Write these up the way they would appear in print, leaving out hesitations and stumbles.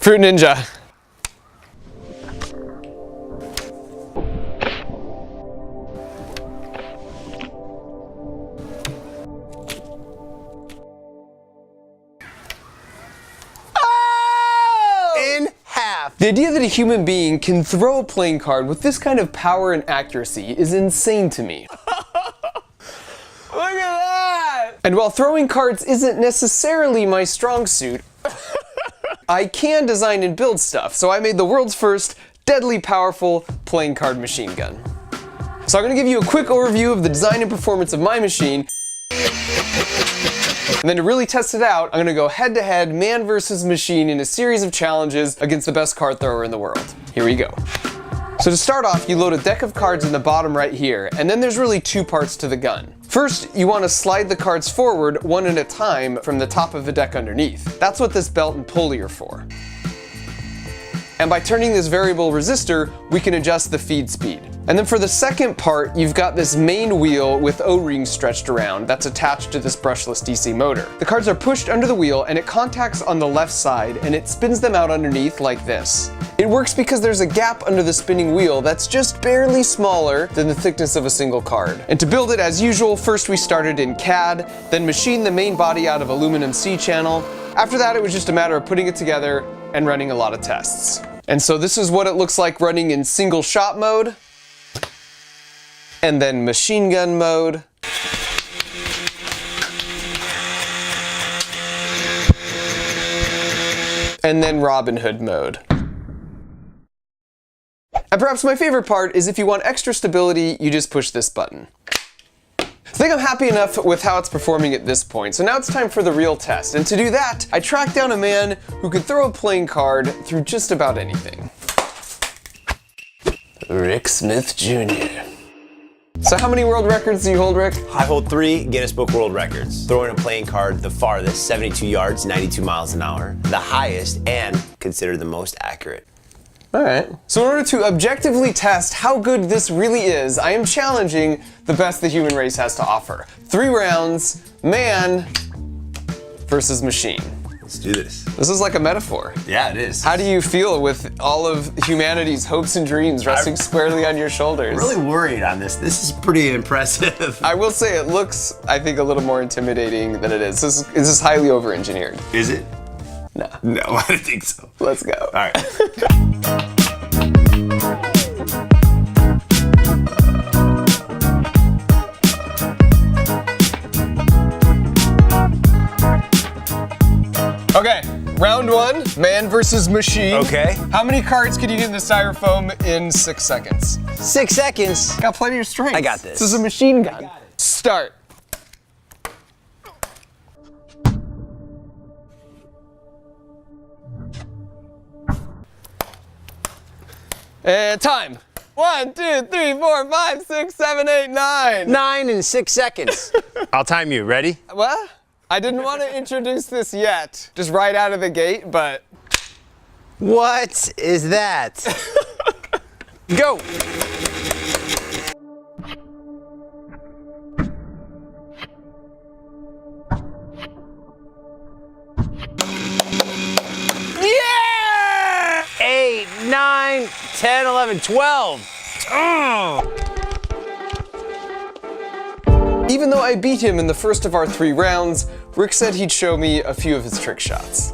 Fruit Ninja. The idea that a human being can throw a playing card with this kind of power and accuracy is insane to me. Look at that! And while throwing cards isn't necessarily my strong suit, I can design and build stuff, so I made the world's first deadly powerful playing card machine gun. So I'm going to give you a quick overview of the design and performance of my machine. And then to really test it out, I'm going to go head-to-head, man versus machine in a series of challenges against the best card thrower in the world. Here we go. So to start off, you load a deck of cards in the bottom right here, and then there's really two parts to the gun. First, you want to slide the cards forward one at a time from the top of the deck underneath. That's what this belt and pulley are for. And by turning this variable resistor, we can adjust the feed speed. And then for the second part, you've got this main wheel with O-rings stretched around that's attached to this brushless DC motor. The cards are pushed under the wheel and it contacts on the left side and it spins them out underneath like this. It works because there's a gap under the spinning wheel that's just barely smaller than the thickness of a single card. And to build it as usual, first we started in CAD, then machined the main body out of aluminum C-channel. After that, it was just a matter of putting it together and running a lot of tests. And so this is what it looks like running in single shot mode, and then machine gun mode, and then Robin Hood mode. And perhaps my favorite part is if you want extra stability, you just push this button. I think I'm happy enough with how it's performing at this point, so now it's time for the real test. And to do that, I tracked down a man who could throw a playing card through just about anything. Rick Smith Jr. So how many world records do you hold, Rick? I hold 3 Guinness Book World Records. Throwing a playing card the farthest, 72 yards, 92 miles an hour. The highest and considered the most accurate. Alright. So in order to objectively test how good this really is, I am challenging the best the human race has to offer. 3 rounds, man versus machine. Let's do this. This is like a metaphor. Yeah, it is. How do you feel with all of humanity's hopes and dreams resting squarely on your shoulders? I'm really worried on this. This is pretty impressive. I will say it looks, I think, a little more intimidating than it is. This is highly over-engineered. Is it? No. No, I don't think so. Let's go. All right. Okay, round 1, man versus machine. Okay. How many cards can you get in the styrofoam in 6 seconds? 6 seconds. Got plenty of strength. I got this. This is a machine gun. Start. And time. 1, 2, 3, 4, 5, 6, 7, 8, 9. 9 in 6 seconds. I'll time you. Ready? What? I didn't want to introduce this yet, just right out of the gate, but... What is that? Go. Yeah! 8, 9, 10, 11, 12. Oh. Even though I beat him in the first of our 3 rounds, Rick said he'd show me a few of his trick shots.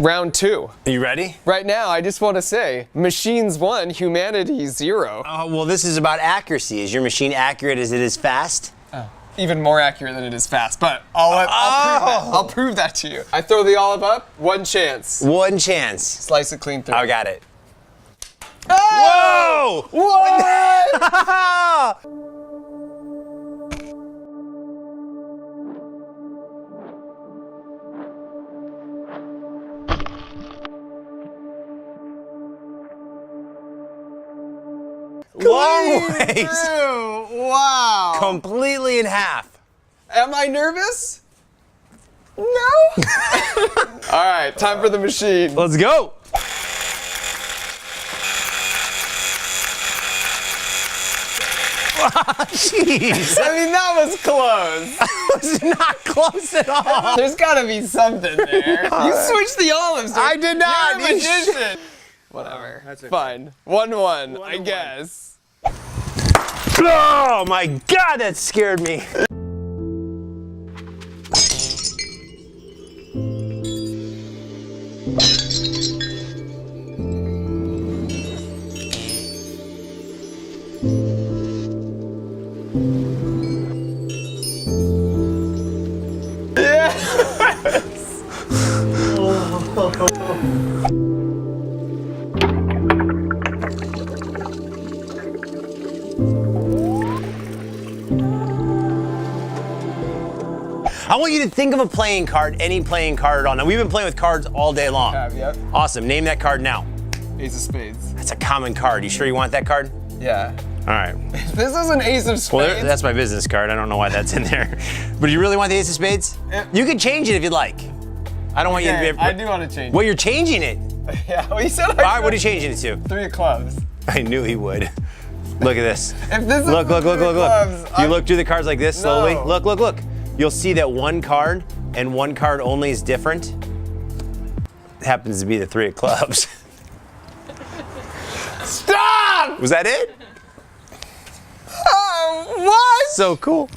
Round 2. Are you ready? Right now, I just want to say, machines 1, humanity 0. Well, this is about accuracy. Is your machine accurate as it is fast? even more accurate than it is fast, but I'll prove that to you. I throw the olive up, one chance. One chance. Slice it clean through. I got it. Oh! Whoa! What? Long ways. Wow. Completely in half. Am I nervous? No. All right, time for the machine. Let's go. Jeez. I mean, that was close. That was not close at all. There's gotta be something there. You switched the olives. Dude. I did not. You're a magician. Whatever. That's okay. Fine. 1-1, I guess. Oh my God, that scared me. I want you to think of a playing card, any playing card at all. Now, we've been playing with cards all day long. Yep. Awesome. Name that card now. Ace of spades. That's a common card. You sure you want that card? Yeah. All right. This is an ace of spades. Well, that's my business card. I don't know why that's in there. But you really want the ace of spades? You can change it if you'd like. I don't want you to be able to. I do want to change it. Well, you're changing it. Yeah, well, you said All right, what are you changing it to? 3 of clubs. I knew he would. Look at this. If this is Look. clubs, You look through the cards like this slowly. No. Look. You'll see that one card and one card only is different. It happens to be the 3 of clubs. Stop! Was that it? Oh, what? So cool.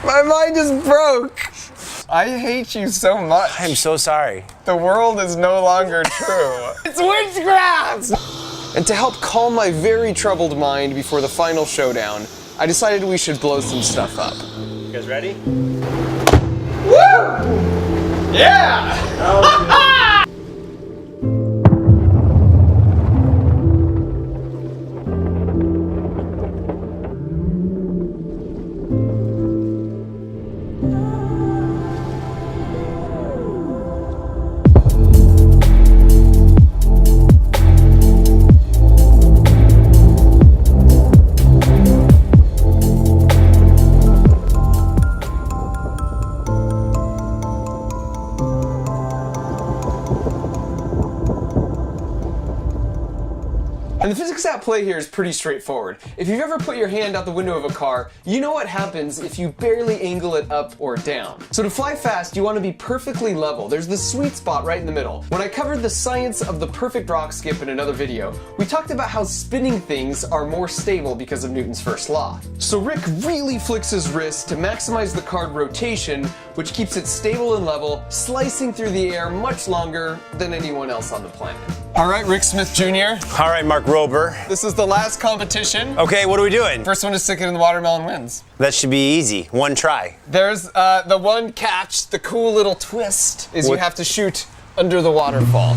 My mind just broke. I hate you so much. I'm so sorry. The world is no longer true. It's witchcraft! And to help calm my very troubled mind before the final showdown, I decided we should blow some stuff up. You guys ready? Woo! Yeah! And the physics at play here is pretty straightforward. If you've ever put your hand out the window of a car, you know what happens if you barely angle it up or down. So to fly fast, you want to be perfectly level. There's this sweet spot right in the middle. When I covered the science of the perfect rock skip in another video, we talked about how spinning things are more stable because of Newton's first law. So Rick really flicks his wrist to maximize the card rotation, which keeps it stable and level, slicing through the air much longer than anyone else on the planet. All right, Rick Smith Jr. All right, Mark Rober. This is the last competition. Okay, what are we doing? First one to stick it in the watermelon wins. That should be easy. One try. There's the one catch, the cool little twist, is you have to shoot under the waterfall.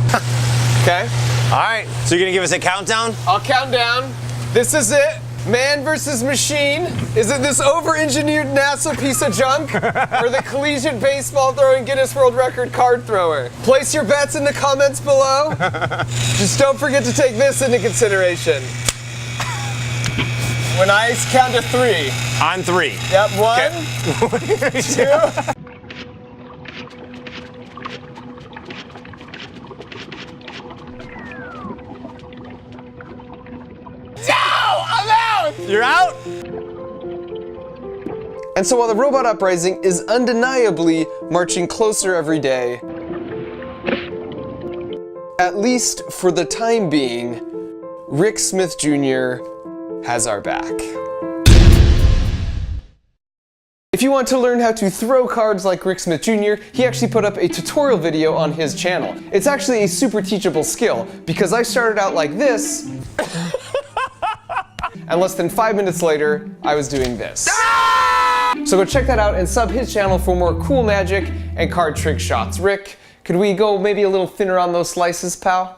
Okay? All right, so you're gonna give us a countdown? I'll count down. This is it. Man versus machine. Is it this over-engineered NASA piece of junk? Or the collegiate baseball throwing Guinness World Record card thrower? Place your bets in the comments below. Just don't forget to take this into consideration. When I count to 3. On 3. Yep, 1, 2. You're out? And so while the robot uprising is undeniably marching closer every day, at least for the time being, Rick Smith Jr. has our back. If you want to learn how to throw cards like Rick Smith Jr., he actually put up a tutorial video on his channel. It's actually a super teachable skill, because I started out like this, and less than 5 minutes later, I was doing this. So go check that out and sub his channel for more cool magic and card trick shots. Rick, could we go maybe a little thinner on those slices, pal?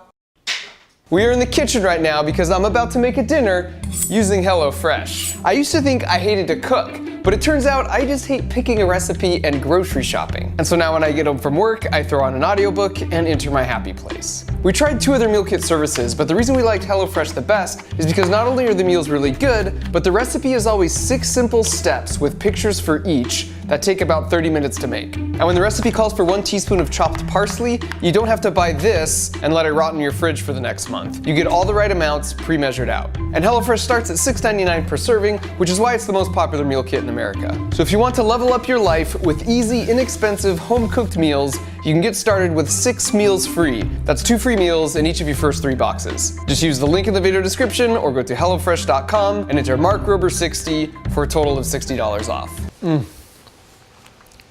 We are in the kitchen right now because I'm about to make a dinner using HelloFresh. I used to think I hated to cook, but it turns out I just hate picking a recipe and grocery shopping. And so now when I get home from work, I throw on an audiobook and enter my happy place. We tried 2 other meal kit services, but the reason we liked HelloFresh the best is because not only are the meals really good, but the recipe is always 6 simple steps with pictures for each that take about 30 minutes to make. And when the recipe calls for 1 teaspoon of chopped parsley, you don't have to buy this and let it rot in your fridge for the next month. You get all the right amounts pre-measured out. And HelloFresh starts at $6.99 per serving, which is why it's the most popular meal kit in America. So if you want to level up your life with easy, inexpensive, home-cooked meals, you can get started with 6 meals free. That's 2 free meals in each of your first 3 boxes. Just use the link in the video description or go to HelloFresh.com and enter Mark Rober 60 for a total of $60 off.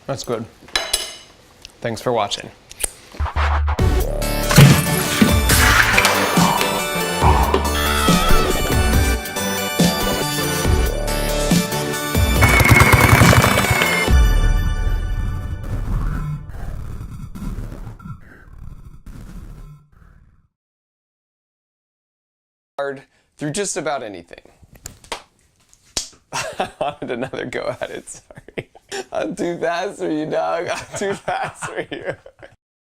That's good. Thanks for watching. Through just about anything. I wanted another go at it, sorry. I'm too fast for you, dog. I'm too fast for you.